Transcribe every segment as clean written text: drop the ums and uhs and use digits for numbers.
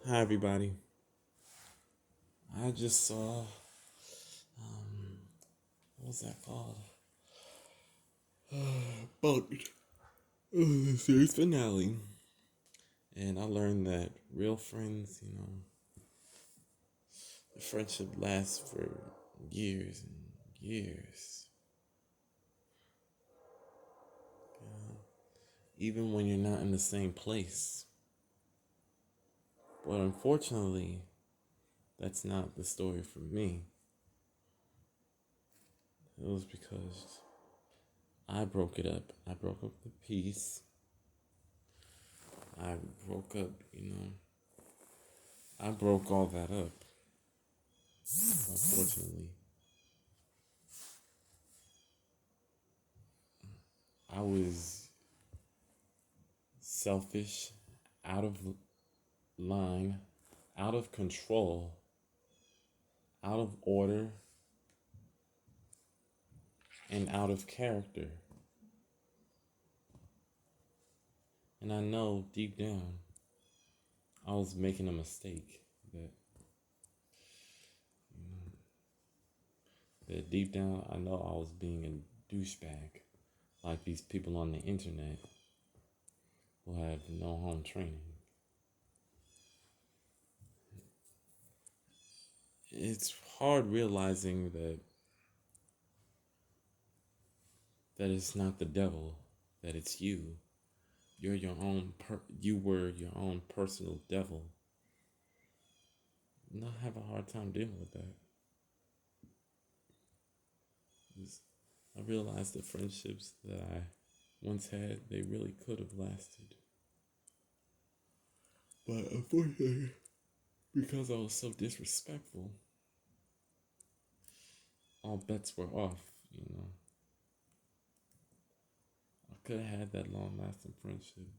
Hi, everybody. I just saw, what was that called? Bugged. The series finale. And I learned that real friends, the friendship lasts for years and years. Even when you're not in the same place. But unfortunately, that's not the story for me. It was because I broke it up. I broke up the peace. I broke up, I broke all that up, unfortunately. I was selfish, out of line, out of control, out of order, and out of character. And I know deep down I was making a mistake. That deep down I know I was being a douchebag, like these people on the internet who have no home training. It's hard realizing that it's not the devil, that it's you. You were your own personal devil. And I have a hard time dealing with that. I realized the friendships that I once had, they really could have lasted. But unfortunately, because I was so disrespectful, all bets were off. I could have had that long lasting friendship.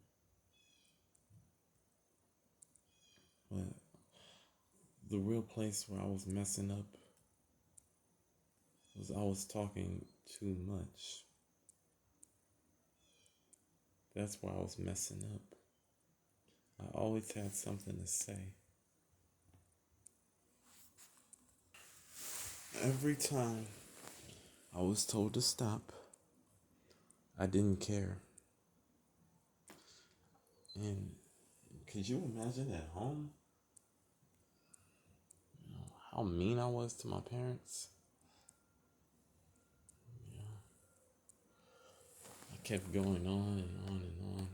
But the real place where I was messing up was I was talking too much. That's where I was messing up. I always had something to say. Every time I was told to stop, I didn't care. And could you imagine at home how mean I was to my parents? I kept going on and on and on.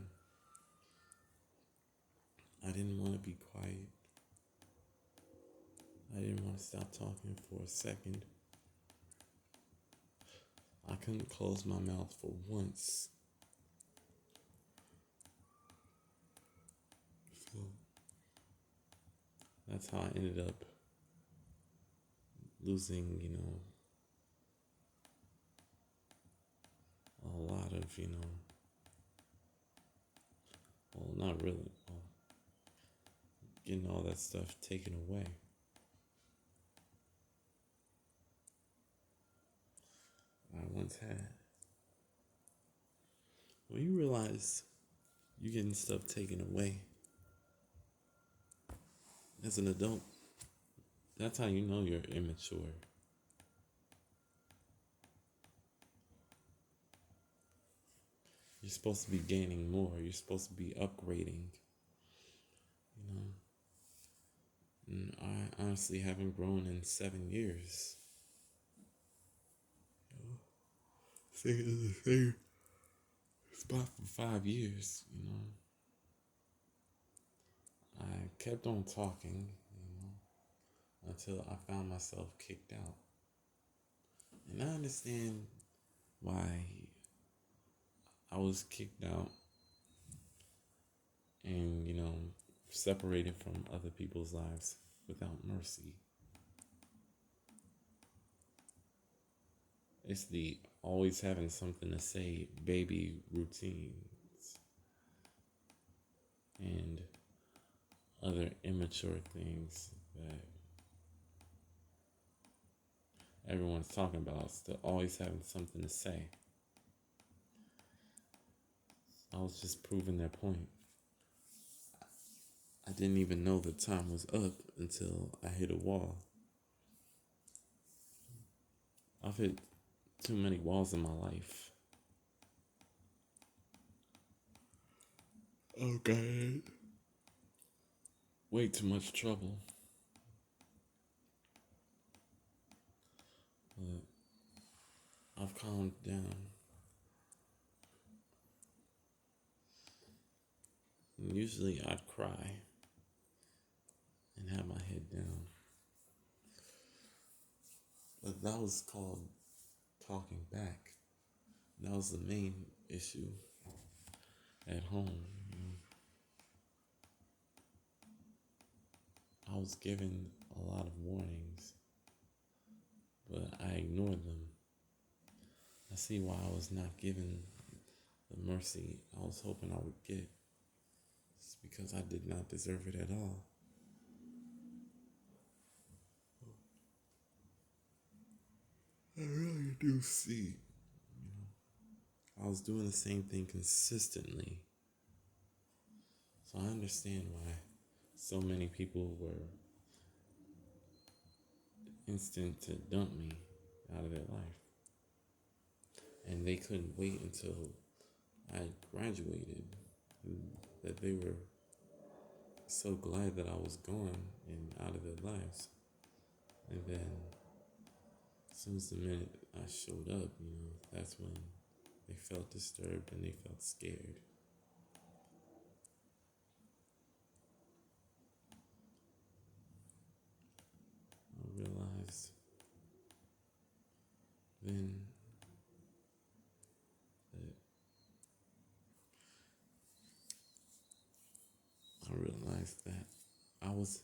I didn't want to be quiet. I didn't want to stop talking for a second. I couldn't close my mouth for once. So that's how I ended up losing, a lot of, well, not really, well, getting all that stuff taken away. I once had. When you realize you're getting stuff taken away as an adult, that's how you know you're immature. You're supposed to be gaining more. You're supposed to be upgrading. You know, and I honestly haven't grown in 7 years. Staying in the same spot for 5 years. I kept on talking, until I found myself kicked out. And I understand why I was kicked out and, separated from other people's lives without mercy. It's the always having something to say baby routines and other immature things that everyone's talking about. Still always having something to say. I was just proving their point. I didn't even know the time was up until I hit a wall. I've hit too many walls in my life. Okay. Way too much trouble. But I've calmed down. And usually I'd cry and have my head down. But that was called talking back. That was the main issue at home. I was given a lot of warnings, but I ignored them. I see why I was not given the mercy I was hoping I would get. It's because I did not deserve it at all. I really do see. I was doing the same thing consistently. So I understand why so many people were instant to dump me out of their life. And they couldn't wait until I graduated. That they were so glad that I was gone and out of their lives. And then as soon as the minute I showed up, that's when they felt disturbed and they felt scared. I realized then that I was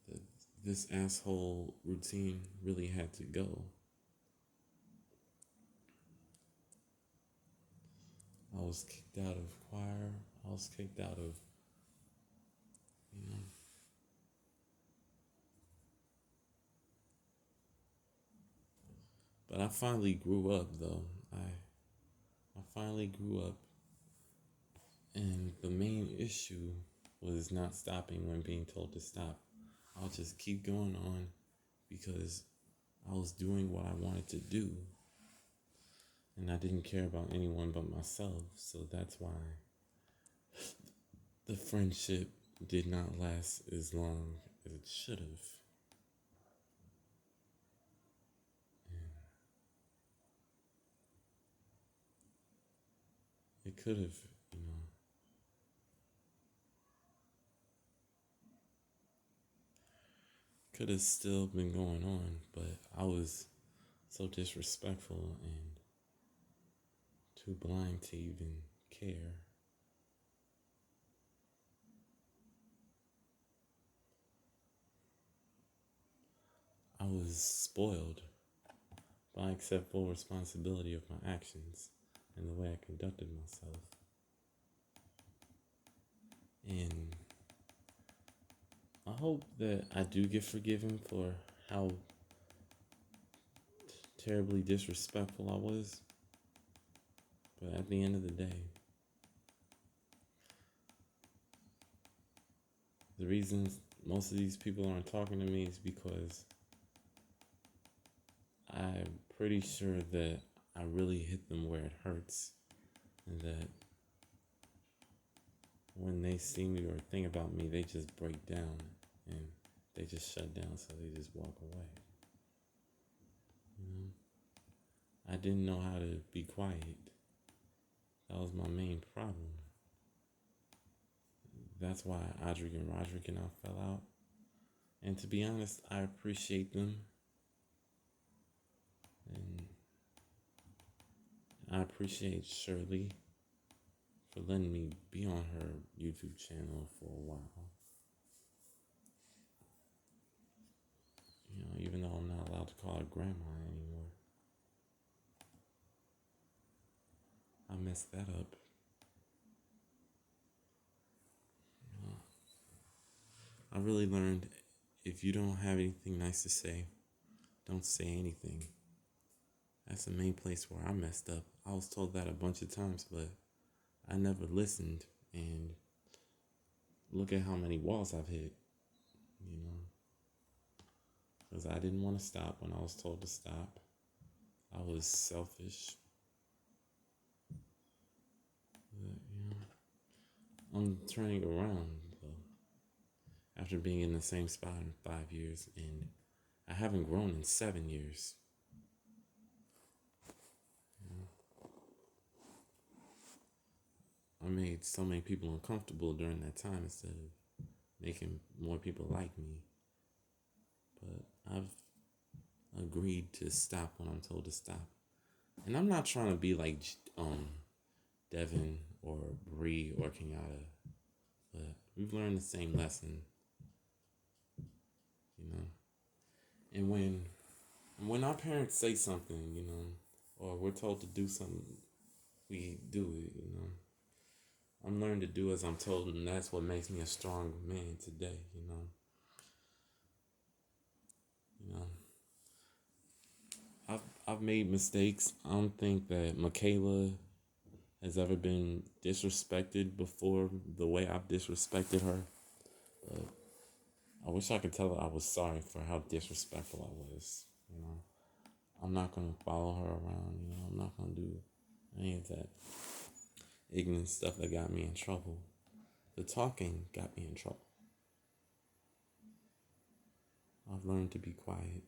that this asshole routine really had to go. I was kicked out of choir. I was kicked out of, you know. But I finally grew up, though. I finally grew up, and the main issue was not stopping when being told to stop. I'll just keep going on because I was doing what I wanted to do, and I didn't care about anyone but myself. So that's why the friendship did not last as long as it should have. It could have, could have still been going on, but I was so disrespectful and too blind to even care. I was spoiled, but I accept full responsibility of my actions and the way I conducted myself. And I hope that I do get forgiven for how terribly disrespectful I was. But at the end of the day, the reasons most of these people aren't talking to me is because I'm pretty sure that I really hit them where it hurts, and that when they see me or think about me, they just break down and they just shut down, so they just walk away. I didn't know how to be quiet. That was my main problem. That's why Audrey and Roderick and I fell out. And to be honest, I appreciate them. And I appreciate Shirley for letting me be on her YouTube channel for a while. Even though I'm not allowed to call her grandma anymore. I messed that up. I really learned if you don't have anything nice to say, don't say anything. That's the main place where I messed up. I was told that a bunch of times, but I never listened, and look at how many walls I've hit, you know, because I didn't want to stop when I was told to stop. I was selfish. But, I'm turning around though, after being in the same spot in 5 years, and I haven't grown in 7 years. I made so many people uncomfortable during that time instead of making more people like me. But I've agreed to stop when I'm told to stop. And I'm not trying to be like Devin or Bree or Kenyatta, but we've learned the same lesson, you know. And when our parents say something, or we're told to do something, we do it. I'm learning to do as I'm told, and that's what makes me a strong man today. I've made mistakes. I don't think that Michaela has ever been disrespected before the way I've disrespected her. But I wish I could tell her I was sorry for how disrespectful I was. I'm not gonna follow her around. I'm not gonna do any of that ignorant stuff that got me in trouble. The talking got me in trouble. I've learned to be quiet.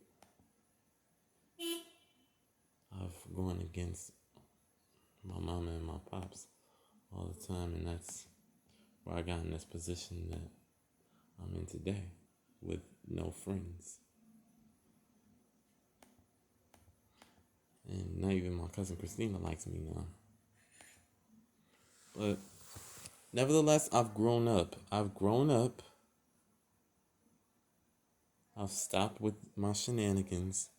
I've gone against my mama and my pops all the time, and that's where I got in this position that I'm in today with no friends. And not even my cousin Christina likes me now. But nevertheless, I've grown up. I've stopped with my shenanigans.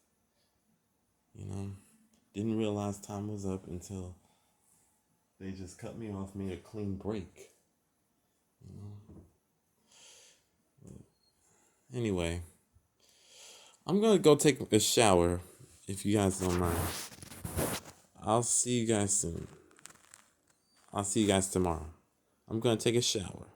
Didn't realize time was up until they just cut me off, made a clean break. Anyway, I'm going to go take a shower, if you guys don't mind. I'll see you guys soon. I'll see you guys tomorrow. I'm going to take a shower.